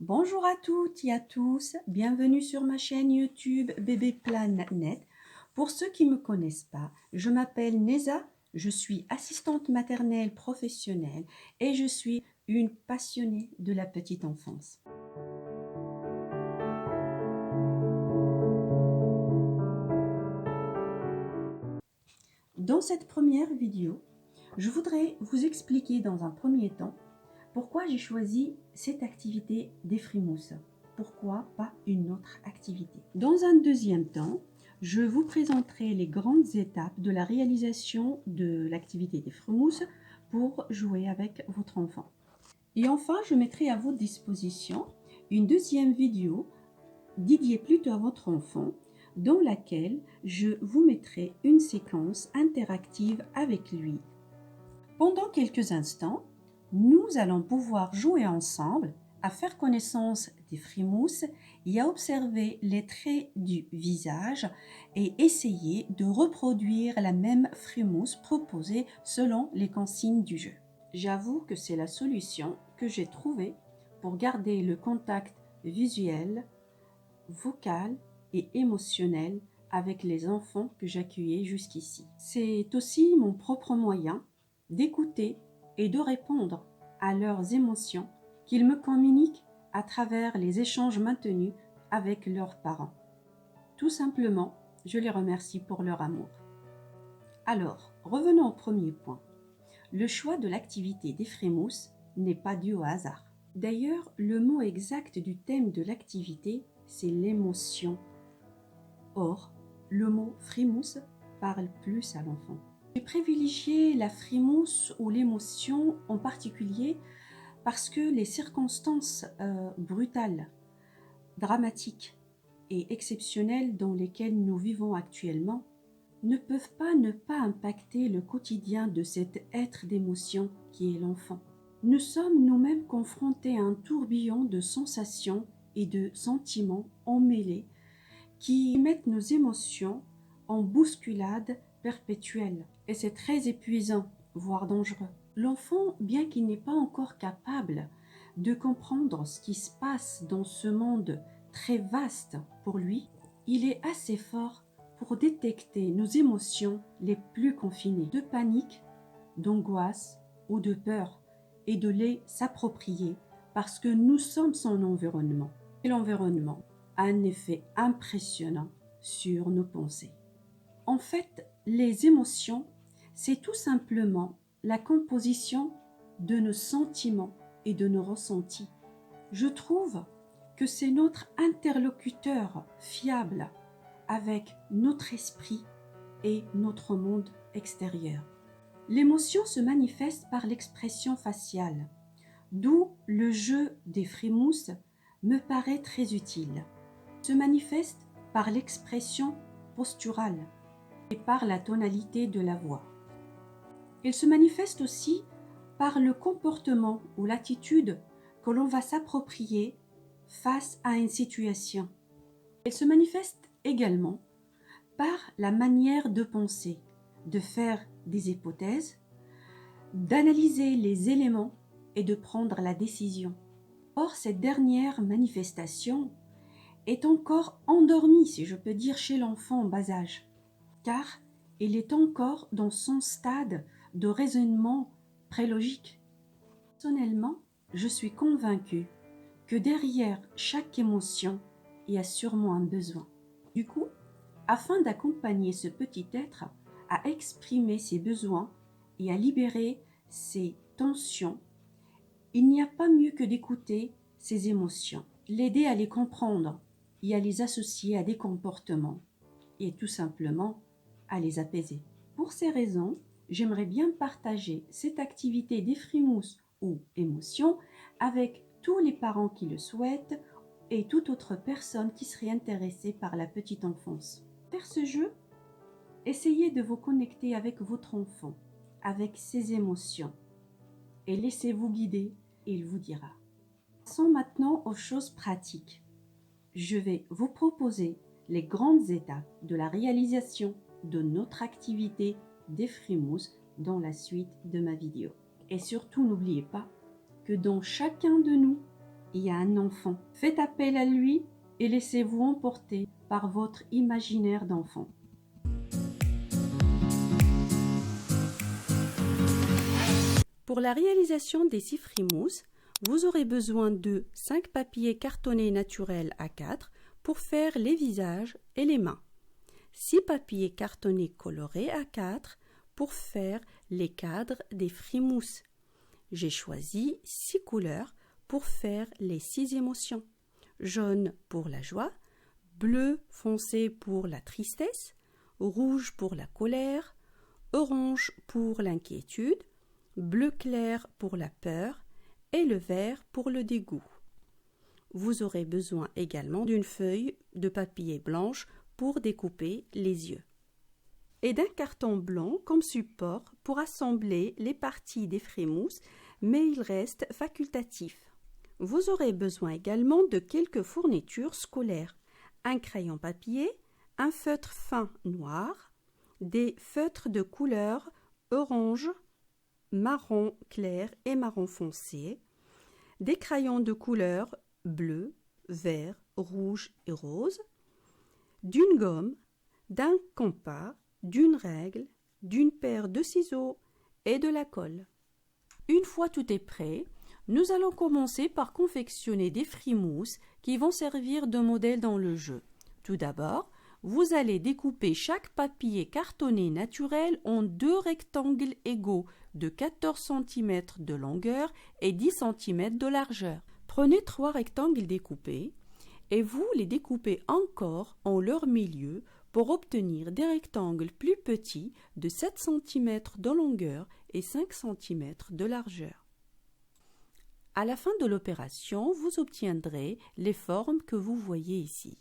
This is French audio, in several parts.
Bonjour à toutes et à tous, bienvenue sur ma chaîne YouTube Bébé Plan.net. Pour ceux qui ne me connaissent pas, je m'appelle Neza, je suis assistante maternelle professionnelle et je suis une passionnée de la petite enfance. Dans cette première vidéo, je voudrais vous expliquer dans un premier temps pourquoi j'ai choisi cette activité des frimouses. Pourquoi pas une autre activité? Dans un deuxième temps, je vous présenterai les grandes étapes de la réalisation de l'activité des frimouses pour jouer avec votre enfant. Et enfin, je mettrai à votre disposition une deuxième vidéo dédiée plutôt à votre enfant dans laquelle je vous mettrai une séquence interactive avec lui. Pendant quelques instants, nous allons pouvoir jouer ensemble, à faire connaissance des frimouses et à observer les traits du visage et essayer de reproduire la même frimousse proposée selon les consignes du jeu. J'avoue que c'est la solution que j'ai trouvée pour garder le contact visuel, vocal et émotionnel avec les enfants que j'accueillais jusqu'ici. C'est aussi mon propre moyen d'écouter et de répondre à leurs émotions qu'ils me communiquent à travers les échanges maintenus avec leurs parents. Tout simplement, je les remercie pour leur amour. Alors, revenons au premier point. Le choix de l'activité des frimouses n'est pas dû au hasard. D'ailleurs, le mot exact du thème de l'activité, c'est l'émotion. Or, le mot frimousse parle plus à l'enfant. J'ai privilégié la frimousse ou l'émotion en particulier parce que les circonstances brutales, dramatiques et exceptionnelles dans lesquelles nous vivons actuellement ne peuvent pas ne pas impacter le quotidien de cet être d'émotion qui est l'enfant. Nous sommes nous-mêmes confrontés à un tourbillon de sensations et de sentiments emmêlés qui mettent nos émotions en bousculade perpétuelle. Et c'est très épuisant, voire dangereux. L'enfant, bien qu'il n'est pas encore capable de comprendre ce qui se passe dans ce monde très vaste pour lui, il est assez fort pour détecter nos émotions les plus confinées, de panique, d'angoisse ou de peur, et de les s'approprier parce que nous sommes son environnement. Et l'environnement a un effet impressionnant sur nos pensées. En fait, les émotions, c'est tout simplement la composition de nos sentiments et de nos ressentis. Je trouve que c'est notre interlocuteur fiable avec notre esprit et notre monde extérieur. L'émotion se manifeste par l'expression faciale, d'où le jeu des frimouses me paraît très utile. Se manifeste par l'expression posturale et par la tonalité de la voix. Il se manifeste aussi par le comportement ou l'attitude que l'on va s'approprier face à une situation. Il se manifeste également par la manière de penser, de faire des hypothèses, d'analyser les éléments et de prendre la décision. Or, cette dernière manifestation est encore endormie, si je peux dire, chez l'enfant en bas âge, car il est encore dans son stade de raisonnement prélogique. Personnellement, je suis convaincue que derrière chaque émotion, il y a sûrement un besoin. Du coup, afin d'accompagner ce petit être à exprimer ses besoins et à libérer ses tensions, il n'y a pas mieux que d'écouter ses émotions, l'aider à les comprendre et à les associer à des comportements et tout simplement à les apaiser. Pour ces raisons, j'aimerais bien partager cette activité des frimouses ou émotions avec tous les parents qui le souhaitent et toute autre personne qui serait intéressée par la petite enfance. Pour faire ce jeu, essayez de vous connecter avec votre enfant, avec ses émotions et laissez-vous guider et il vous dira. Passons maintenant aux choses pratiques. Je vais vous proposer les grandes étapes de la réalisation de notre activité des frimouses dans la suite de ma vidéo. Et surtout, n'oubliez pas que dans chacun de nous, il y a un enfant. Faites appel à lui et laissez-vous emporter par votre imaginaire d'enfant. Pour la réalisation des 6 frimousses, vous aurez besoin de 5 papiers cartonnés naturels A4 pour faire les visages et les mains. 6 papiers cartonnés colorés A4 pour faire les cadres des frimousses. J'ai choisi 6 couleurs pour faire les 6 émotions. Jaune pour la joie, bleu foncé pour la tristesse, rouge pour la colère, orange pour l'inquiétude, bleu clair pour la peur et le vert pour le dégoût. Vous aurez besoin également d'une feuille de papier blanche pour découper les yeux et d'un carton blanc comme support pour assembler les parties des frémousses, mais il reste facultatif. Vous aurez besoin également de quelques fournitures scolaires, un crayon papier, un feutre fin noir, des feutres de couleur orange, marron clair et marron foncé, des crayons de couleur bleu, vert, rouge et rose, d'une gomme, d'un compas, d'une règle, d'une paire de ciseaux et de la colle. Une fois tout est prêt, nous allons commencer par confectionner des frimousses qui vont servir de modèle dans le jeu. Tout d'abord, vous allez découper chaque papier cartonné naturel en 2 rectangles égaux de 14 cm de longueur et 10 cm de largeur. Prenez 3 rectangles découpés et vous les découpez encore en leur milieu pour obtenir des rectangles plus petits de 7 cm de longueur et 5 cm de largeur. À la fin de l'opération, vous obtiendrez les formes que vous voyez ici.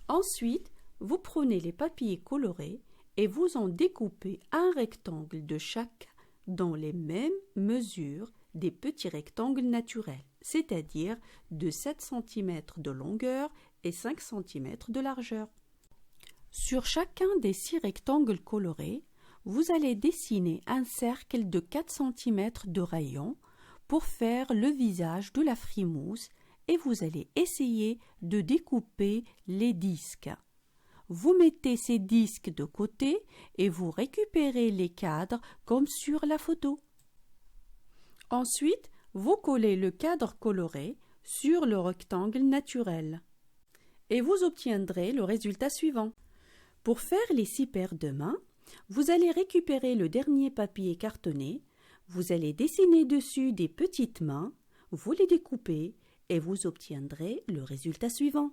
Ensuite, vous prenez les papiers colorés et vous en découpez un rectangle de chaque dans les mêmes mesures des petits rectangles naturels, c'est-à-dire de 7 cm de longueur et 5 cm de largeur. Sur chacun des 6 rectangles colorés, vous allez dessiner un cercle de 4 cm de rayon pour faire le visage de la frimousse et vous allez essayer de découper les disques. Vous mettez ces disques de côté et vous récupérez les cadres comme sur la photo. Ensuite, vous collez le cadre coloré sur le rectangle naturel et vous obtiendrez le résultat suivant. Pour faire les 6 paires de mains, vous allez récupérer le dernier papier cartonné, vous allez dessiner dessus des petites mains, vous les découpez et vous obtiendrez le résultat suivant.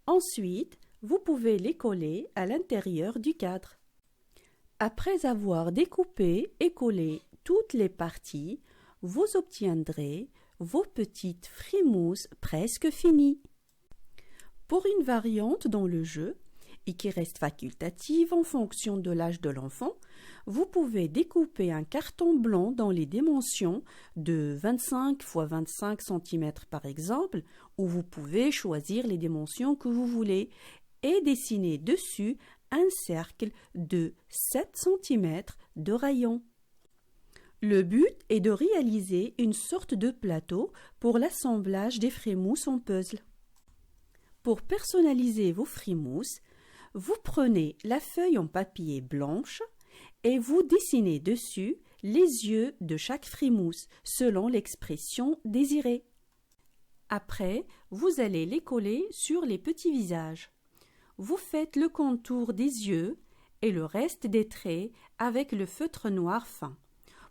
Ensuite, vous pouvez les coller à l'intérieur du cadre. Après avoir découpé et collé toutes les parties, vous obtiendrez vos petites frimousses presque finies. Pour une variante dans le jeu, et qui reste facultative en fonction de l'âge de l'enfant, vous pouvez découper un carton blanc dans les dimensions de 25 x 25 cm par exemple, ou vous pouvez choisir les dimensions que vous voulez et dessiner dessus un cercle de 7 cm de rayon. Le but est de réaliser une sorte de plateau pour l'assemblage des frémousses en puzzle. Pour personnaliser vos frémousses, vous prenez la feuille en papier blanche et vous dessinez dessus les yeux de chaque frimousse selon l'expression désirée. Après, vous allez les coller sur les petits visages. Vous faites le contour des yeux et le reste des traits avec le feutre noir fin.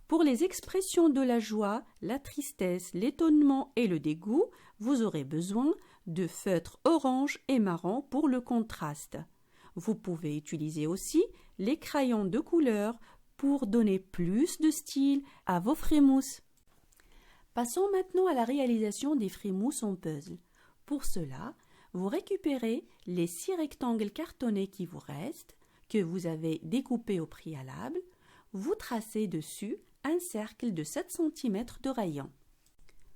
Pour les expressions de la joie, la tristesse, l'étonnement et le dégoût, vous aurez besoin de feutre orange et marron pour le contraste. Vous pouvez utiliser aussi les crayons de couleur pour donner plus de style à vos frémousses. Passons maintenant à la réalisation des frémousses en puzzle. Pour cela, vous récupérez les 6 rectangles cartonnés qui vous restent, que vous avez découpés au préalable, vous tracez dessus un cercle de 7 cm de rayon.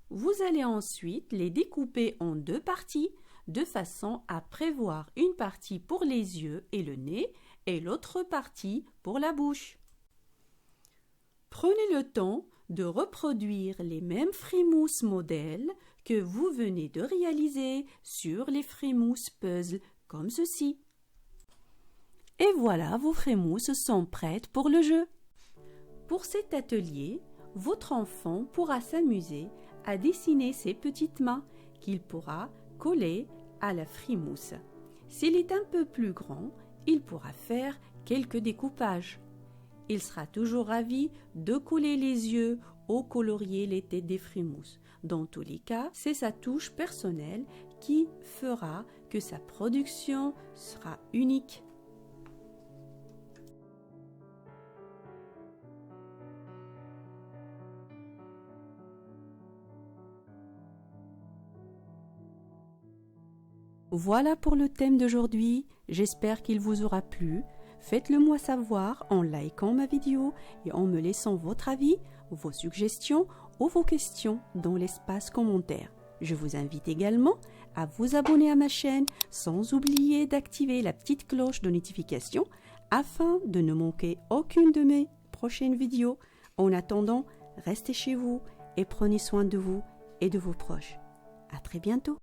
Vous allez ensuite les découper en 2 parties, de façon à prévoir une partie pour les yeux et le nez et l'autre partie pour la bouche. Prenez le temps de reproduire les mêmes frémousses modèles que vous venez de réaliser sur les frémousses puzzle comme ceci. Et voilà, vos frémousses sont prêtes pour le jeu. Pour cet atelier, votre enfant pourra s'amuser à dessiner ses petites mains qu'il pourra coller à la frimousse. S'il est un peu plus grand, il pourra faire quelques découpages. Il sera toujours ravi de coller les yeux au colorier les têtes des frémousses. Dans tous les cas, c'est sa touche personnelle qui fera que sa production sera unique. Voilà pour le thème d'aujourd'hui, j'espère qu'il vous aura plu. Faites-le moi savoir en likant ma vidéo et en me laissant votre avis, vos suggestions ou vos questions dans l'espace commentaire. Je vous invite également à vous abonner à ma chaîne sans oublier d'activer la petite cloche de notification afin de ne manquer aucune de mes prochaines vidéos. En attendant, restez chez vous et prenez soin de vous et de vos proches. À très bientôt.